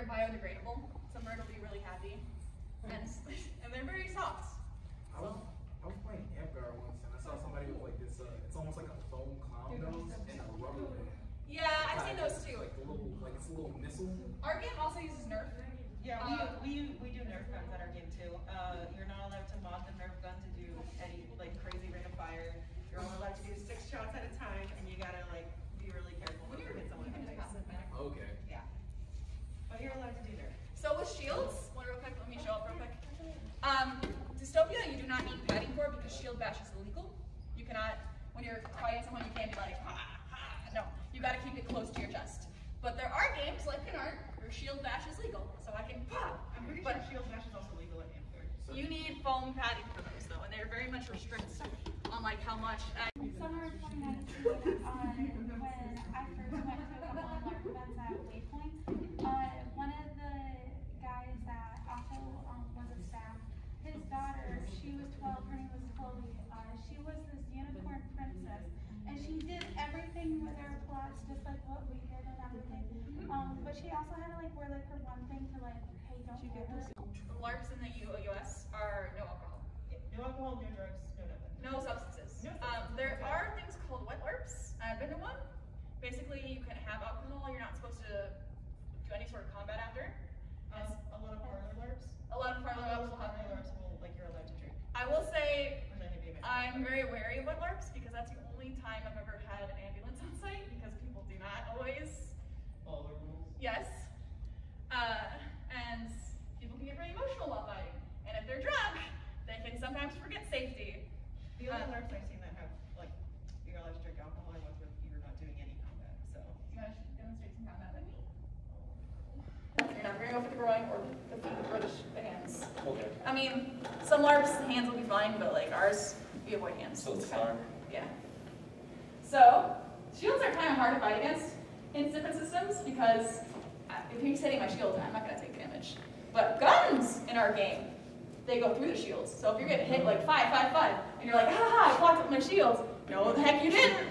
biodegradable. Summer it'll be really happy, and they're very soft. I was playing Amgar once, and I saw somebody with like this. It's almost like a foam clown nose and a rubber band. Yeah, I've seen those too. Like it's a little missile. Our game also uses Nerf. Yeah, we do Nerf guns at our game too. You're not allowed to mod the Nerf gun to do any like crazy rate of fire. You're only allowed to do 6 shots at a time, and you gotta like be really careful when you hit someone in the face. Okay. Yeah, but you're allowed to do Nerf. So with shields, real quick, let me show up real quick. Dystopia, you do not need padding for because shield bash is illegal. You cannot, when you're fighting someone, you can't be like, ha, ha. No, you got to keep it close to your chest. But there are games like Canard where shield bash is legal, so I can pop. I'm pretty sure shield bash is also legal at Amber. You need foam padding for those though, and they're very much restricted on like how much. Summer of 2019, when I first went to a couple of LARP events at Waypoint, one of the guys that also was a staff, his daughter, she was 12, her name was Chloe. She was this unicorn princess, and she did everything with her plots just like what we did and everything. But she also had to like wear like her one thing to like, hey, don't get this. LARPs in the US are no alcohol. Yeah, no alcohol, no drugs, no nothing. No substances. No substances. There are things called wet LARPs. I've been to one. Basically, you can have alcohol. You're not supposed to do any sort of combat after. A lot of parlor LARPs. A lot of parlor LARPs will have like you're allowed to drink. I will say I'm very wary of wet LARPs because that's the only time I've ever had an ambulance on site because people do not always Follow the rules. Yes. And people can get very emotional while fighting. And if they're drunk, they can sometimes forget safety. The only LARPs I've seen that have, like, you're allowed to drink alcohol are ones where you're not doing any combat, so. You want to demonstrate some combat with me? You're not going to go for the groin or the feet or the hands. Okay. I mean, some LARPs, hands will be fine, but like ours, we avoid hands. So it's fine. Yeah. So, shields are kind of hard to fight against in different systems because if he's hitting my shield, I'm not going to take damage. But guns in our game, they go through the shields. So if you're getting hit like 5, 5, 5, and you're like, ha ha, I blocked up my shield. No, the heck you didn't.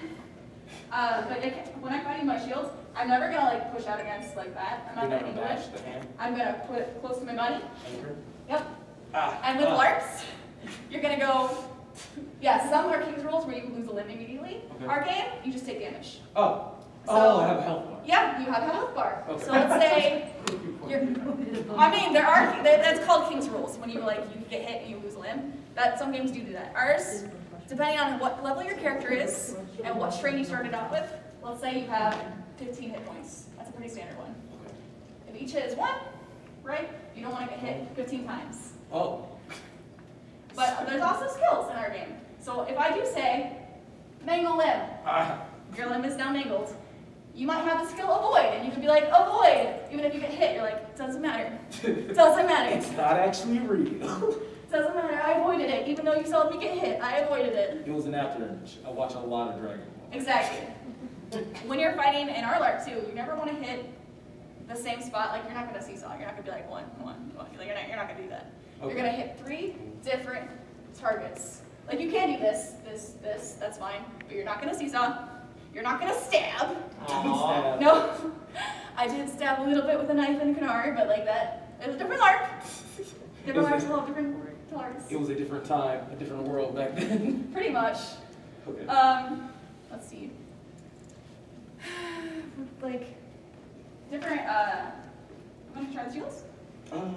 But when I'm fighting my shields, I'm never going to like push out against like that. I'm not going to bash the hand. I'm going to put it close to my body. Anchor. Yep. And with LARPs, you're going to go, yeah, some are King's Rules where you lose a limb immediately. Okay. Our game, you just take damage. Oh. So, I have a health bar. Yeah, you have a health bar. Okay. So let's say I mean, that's called King's Rules. When you get hit and you lose a limb. Some games do that. Ours, depending on what level your character is and what strain you started out with, let's say you have 15 hit points. That's a pretty standard one. Okay. If each hit is 1, right? You don't want to get hit 15 times. Oh. But there's also skills in our game. So if I do say, mangle limb, your limb is now mangled. You might have the skill avoid, and you can be like, avoid! Even if you get hit, you're like, doesn't matter. Doesn't matter. It's not actually real. Doesn't matter, I avoided it. Even though you saw me get hit, I avoided it. It was an afterimage. I watch a lot of Dragon Ball. Exactly. When you're fighting in our LARP too, you never want to hit the same spot. Like, you're not going to seesaw. You're not going to be like, 1, 1, 1. Like, you're not going to do that. Okay. You're going to hit 3 different targets. Like, you can do this, that's fine. But you're not going to seesaw. You're not going to stab. Stab. No. I did stab a little bit with a knife in Canard, but like that, it was a different LARP. Different LARPs will have different LARPs. It was a different time, a different world back then. Pretty much. Okay. Let's see. Like, different, want to try the shields? Sure.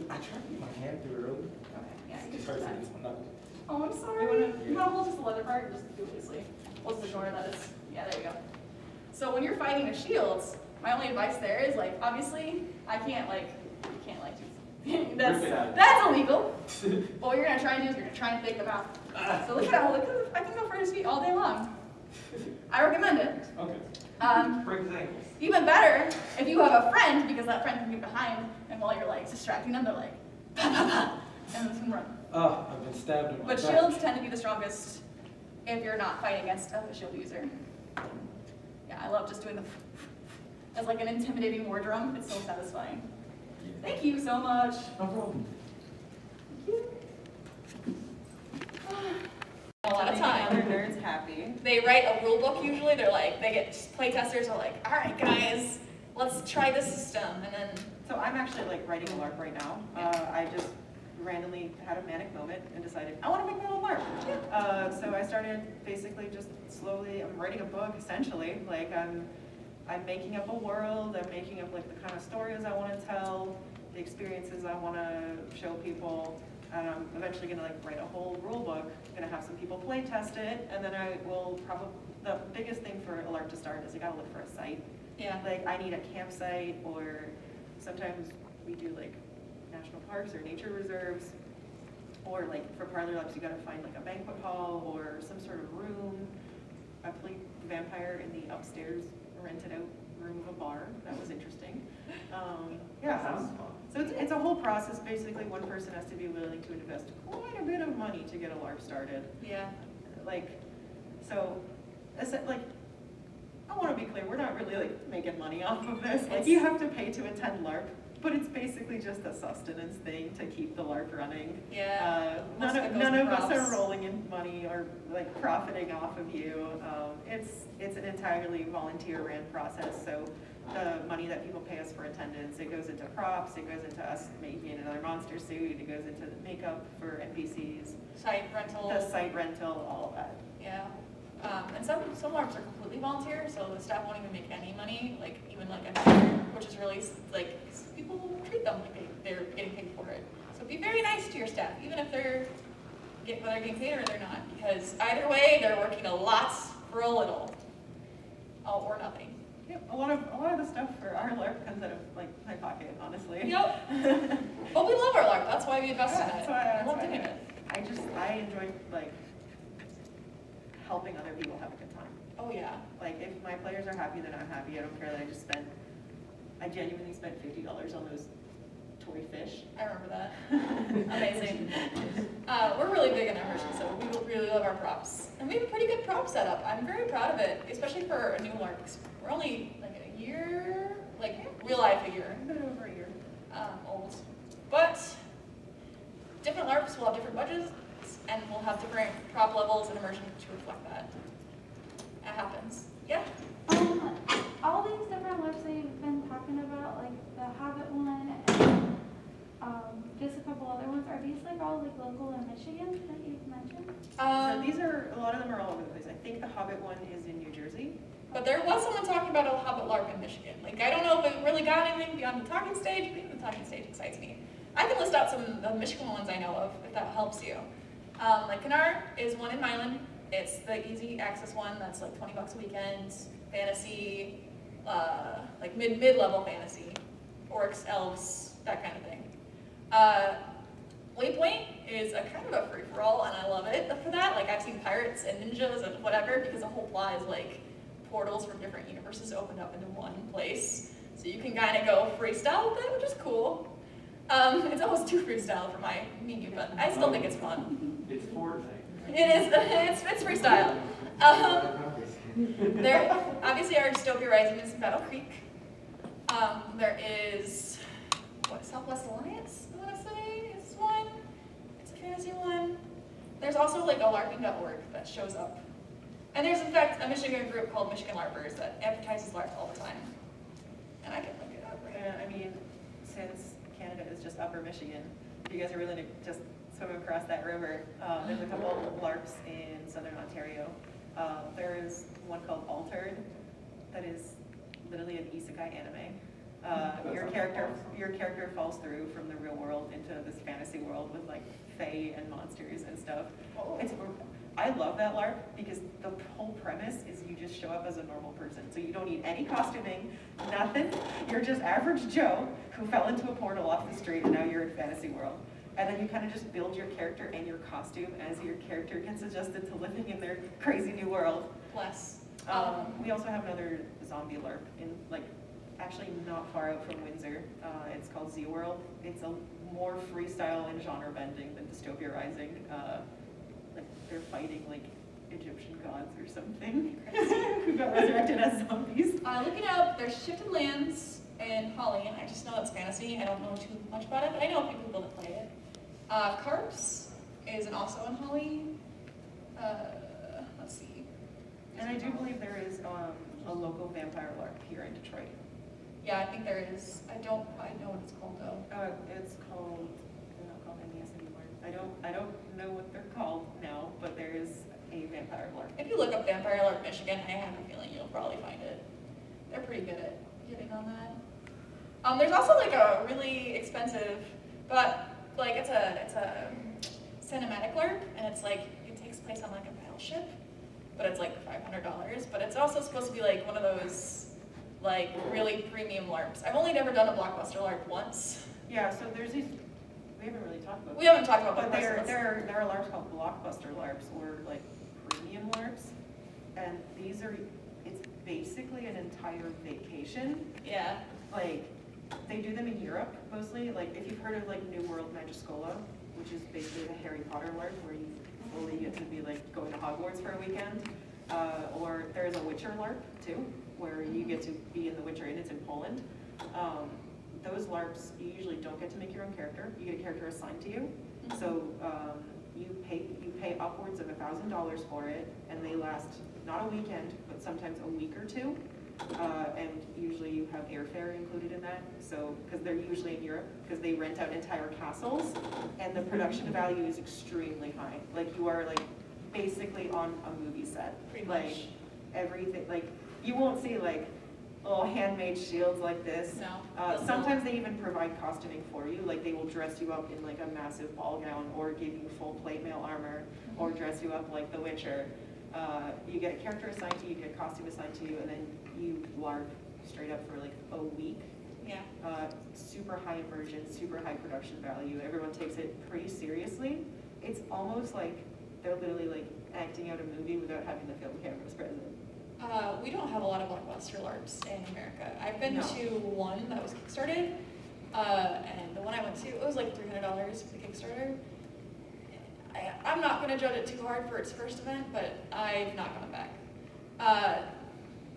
I tried to get my hand through it earlier. Okay, yeah, you It's can hard do to that. get my knuckle. Oh, I'm sorry. You want to hold just the leather part or just do it loosely? We'll just ignore that is, yeah, there you go. So when you're fighting the shields, my only advice there is like, obviously, you can't like, that's illegal. But what you're going to try and do is you're going to try and fake them out. So look at that, I can go for his feet all day long. I recommend it. Okay. Break his ankles. Even better, if you have a friend, because that friend can get behind, and while you're like distracting them, they're like, pa pa pa, and then run. Oh, I've been stabbed in my But back. shields tend to be the strongest if you're not fighting against a shield user. Yeah, I love just doing the as like an intimidating war drum. It's so satisfying. Yeah. Thank you so much. No problem. A lot of time. Other nerds happy. They write a rule book usually. They're like, they get playtesters are like, all right guys, let's try this system, and then. So I'm actually like writing a LARP right now. I just randomly had a manic moment and decided I want to make my own LARP. So I started basically just slowly. I'm writing a book essentially. Like I'm making up a world. I'm making up like the kind of stories I want to tell, the experiences I want to show people. And I'm eventually going to like write a whole rule book. I'm going to have some people play test it, and then I will probably. The biggest thing for a LARP to start is you got to look for a site. Yeah. Like I need a campsite, or sometimes we do like national parks or nature reserves, or like for parlor LARPs you got to find like a banquet hall or some sort of room. I played vampire in the upstairs rented out room of a bar. That was interesting. Yeah. Sounds fun. So it's a whole process. Basically, one person has to be willing to invest quite a bit of money to get a LARP started. Yeah. Like, so, like, I want to be clear, we're not really like making money off of this. Like, you have to pay to attend LARP, but it's basically just a sustenance thing to keep the LARP running. Yeah. None of us are rolling in money or like profiting off of you. It's an entirely volunteer-ran process. So the money that people pay us for attendance, it goes into props, it goes into us making another monster suit, it goes into the makeup for NPCs, Site rental. the site rental, all of that. Yeah. And some LARPs are completely volunteer, so the staff won't even make any money, like even like a which is really like people treat them like they're getting paid for it. So be very nice to your staff, even if whether they're getting paid or they're not, because either way they're working a lot for a little, or nothing. Yep, a lot of the stuff for our LARP comes out of like my pocket, honestly. Yep. But we love our LARP. That's why we invest in it. That's why I love doing it. I enjoy like helping other people have a good time. Oh yeah. Like if my players are happy, then I'm happy. I don't care that I genuinely spent $50 on those toy fish. I remember that. Amazing. We're really big in immersion, so we really love our props. And we have a pretty good prop setup. I'm very proud of it, especially for a new LARP. We're only like a year, like real life a year. A bit over a year. Old. But different LARPs will have different budgets, and we'll have different prop levels and immersion to reflect that. It happens. Yeah? All these different LARPs that you've been talking about, like the Hobbit one and just a couple other ones, are these like all like local in Michigan that you've mentioned? So these are, a lot of them are all over the place. I think the Hobbit one is in New Jersey. But there was someone talking about a Hobbit LARP in Michigan. Like, I don't know if it really got anything beyond the talking stage, but even the talking stage excites me. I can list out some of the Michigan ones I know of, if that helps you. Like, Canard is one in Milan. It's the easy access one that's like $20 a weekend, fantasy, like mid-level fantasy, orcs, elves, that kind of thing. Waypoint is a kind of a free-for-all, and I love it for that. Like, I've seen pirates and ninjas and whatever, because the whole plot is like portals from different universes opened up into one place. So you can kind of go freestyle with it, which is cool. It's almost too freestyle for my menu, but I still think it's fun. It's Fortnite. It is, it's freestyle. There, obviously our Dystopia Rising is Battle Creek. There is, what, Southwest Alliance, I want to say, is one. It's a fantasy one. There's also like a LARPing.org that shows up. And there's in fact a Michigan group called Michigan LARPers that advertises LARP all the time. And I can look it up right now. I mean, since Canada is just upper Michigan, if you guys are willing to just swim across that river, there's a couple of LARPs in southern Ontario. There is one called Altered that is literally an isekai anime. Your character falls through from the real world into this fantasy world with like fae and monsters and stuff. I love that LARP because the whole premise is you just show up as a normal person. So you don't need any costuming, nothing. You're just average Joe who fell into a portal off the street and now you're in fantasy world. And then you kind of just build your character and your costume as your character gets adjusted to living in their crazy new world. Bless. We also have another zombie LARP in like actually not far out from Windsor. It's called Z World. It's a more freestyle and genre bending than Dystopia Rising. Like they're fighting like Egyptian gods or something who got resurrected as zombies. Looking up, there's Shifted Lands and Holly, and I just know it's fantasy. I don't know too much about it, but I know people that play it. Carps is also in Holly. Let's see. And I do believe there is a local vampire LARP here in Detroit. Yeah, I think there is. I don't quite know what it's called though. It's called, they're not called NES anymore. I don't know what they're called now, but there is a vampire LARP. If you look up Vampire LARP Michigan, I have a feeling you'll probably find it. They're pretty good at getting on that. There's also like a really expensive, but like it's a cinematic LARP, and it's like it takes place on like a battleship, but it's like $500. But it's also supposed to be like one of those like really premium LARPs. I've only never done a blockbuster LARP once. Yeah, so there's these, we haven't really talked about. We haven't talked about But blockbusters. there are LARPs called blockbuster LARPs or like premium LARPs, and these are, it's basically an entire vacation. Yeah. Like, they do them in Europe mostly. Like, if you've heard of like New World Magiscola, which is basically the Harry Potter LARP where you fully get to be like going to Hogwarts for a weekend. Or there's a Witcher LARP too, where you get to be in The Witcher, and it's in Poland. Those LARPs, you usually don't get to make your own character. You get a character assigned to you. So you pay upwards of $1,000 for it, and they last not a weekend, but sometimes a week or two. And usually you have airfare included in that. So, because they're usually in Europe, because they rent out entire castles, and the production value is extremely high. Like you are like basically on a movie set. Pretty like much. Everything, like you won't see like little handmade shields like this. No. Sometimes they even provide costuming for you. Like they will dress you up in like a massive ball gown, or give you full plate mail armor, or dress you up like the Witcher. You get a character assigned to you, you get a costume assigned to you, and then you LARP straight up for like a week. Yeah. Super high immersion, super high production value. Everyone takes it pretty seriously. It's almost like they're literally like acting out a movie without having the film cameras present. We don't have a lot of blockbuster LARPs in America. I've been No. to one that was Kickstarted, and the one I went to, it was like $300 for the Kickstarter. I'm not going to judge it too hard for its first event, but I've not gone back.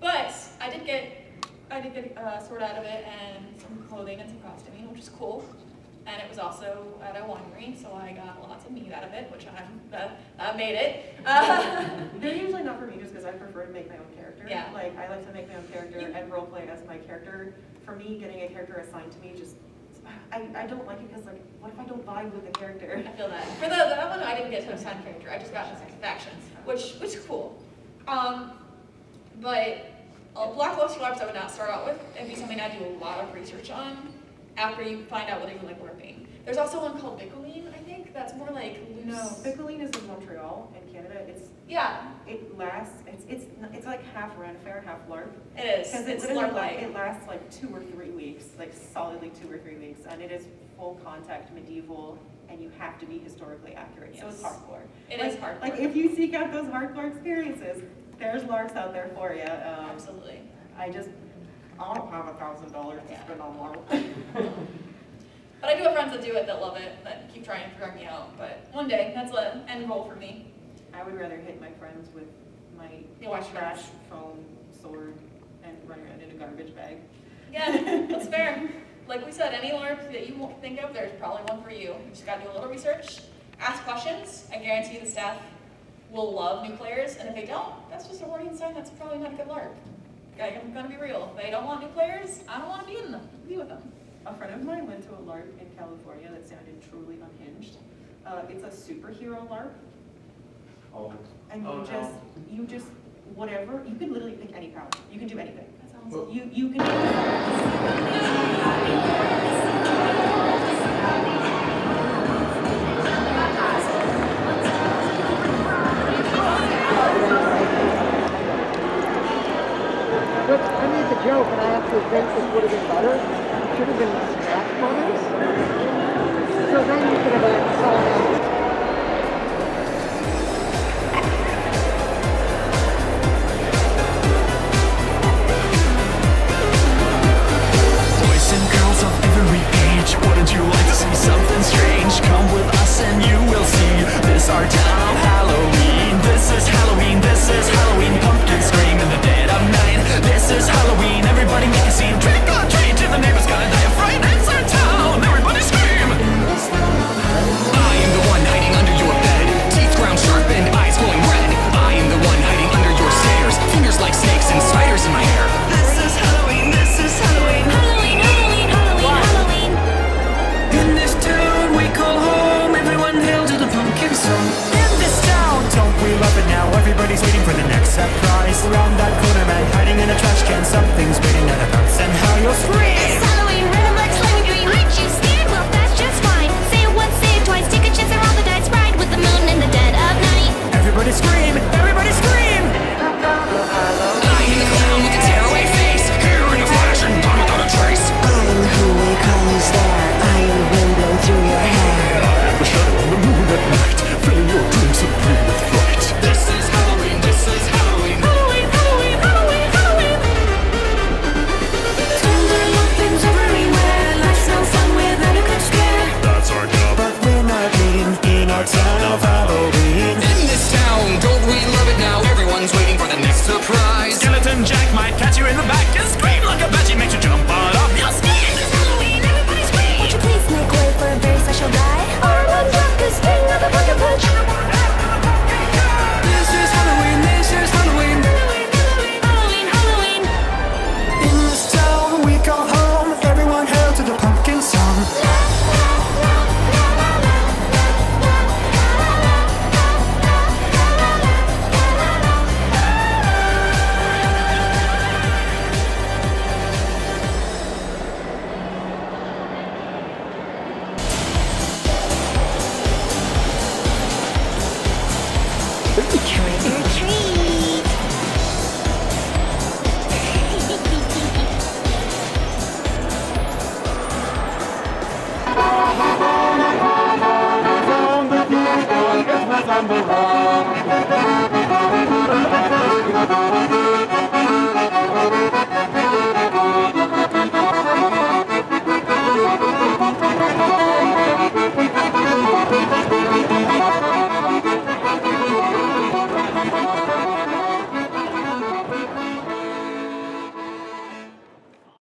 But I did get a sword out of it, and some clothing and some costuming, which is cool. And it was also at a winery, so I got lots of meat out of it, which I made it. They're usually not for me just because I prefer to make my own character. Yeah. Like I like to make my own character and roleplay as my character. For me, getting a character assigned to me just, I don't like it because like, what if I don't vibe with the character? I feel that. For that one, I didn't get to assign character. I just got factions, which is cool. But blockbuster LARPs I would not start out with. It'd be something I do a lot of research on after you find out what you like LARPing. There's also one called Bicoline, I think. That's more like loose. No, Bicoline is in Montreal in Canada. It lasts. It's like half Ren Fair, half LARP. It is. Because It's it LARP-like. lasts like 2 or 3 weeks, like solidly 2 or 3 weeks, and it is full contact medieval, and you have to be historically accurate. So it's Yes. hardcore. It like, is hardcore. Like if you seek out those hardcore experiences, there's LARPs out there for you. Absolutely. I don't have $1,000 to spend on LARP. But I do have friends that do it, that love it, that keep trying to figure me out. But one day, that's an end goal for me. I would rather hit my friends with my watch trash, friends. phone, sword, and run around in a garbage bag. Yeah, that's fair. Like we said, any LARP that you won't think of, there's probably one for you. You just gotta do a little research, ask questions. I guarantee the staff will love new players, and if they don't, that's just a warning sign that's probably not a good LARP. I'm gonna be real. If they don't want new players, I don't want to be with them. A friend of mine went to a LARP in California that sounded truly unhinged. It's a superhero LARP. Oh. And you just, whatever, you can literally pick any power. You can do anything. That sounds You can do But I made the joke, and I have to admit this would have been better. It should have been Smash Brothers. So then you could have like someone